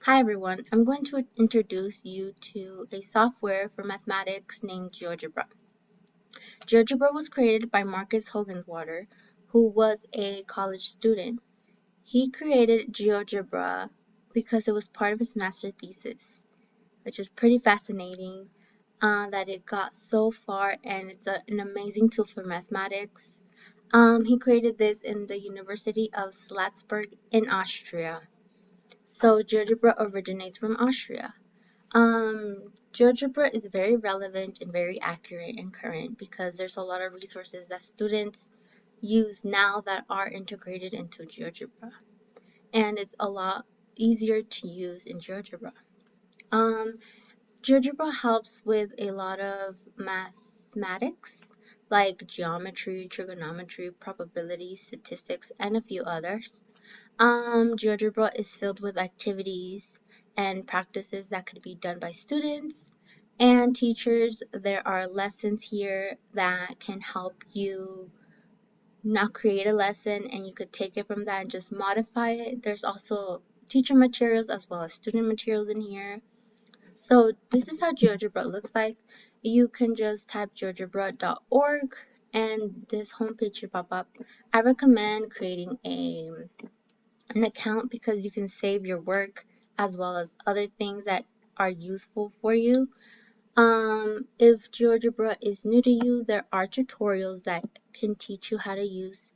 Hi everyone, I'm going to introduce you to a software for mathematics named Geogebra. Geogebra was created by Marcus Hoganwater, who was a college student. He created Geogebra because it was part of his master thesis, which is pretty fascinating that it got so far, and it's an amazing tool for mathematics. He created this in the University of Salzburg in Austria. So GeoGebra originates from Austria. GeoGebra is very relevant and very accurate and current because there's a lot of resources that students use now that are integrated into GeoGebra, and it's a lot easier to use in GeoGebra. Um, GeoGebra helps with a lot of mathematics like geometry, trigonometry, probability, statistics, and a few others. GeoGebra is filled with activities and practices that could be done by students and teachers. There are lessons here that can help you not create a lesson, and you could take it from that and just modify it. There's also teacher materials as well as student materials in here. So this is how GeoGebra looks like. You can just type geogebra.org and this homepage should pop up. I recommend creating an account because you can save your work as well as other things that are useful for you. If GeoGebra is new to you, there are tutorials that can teach you how to use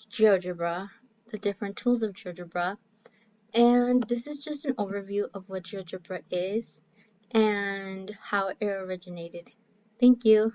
GeoGebra, the different tools of GeoGebra. And this is just an overview of what GeoGebra is and how it originated. Thank you.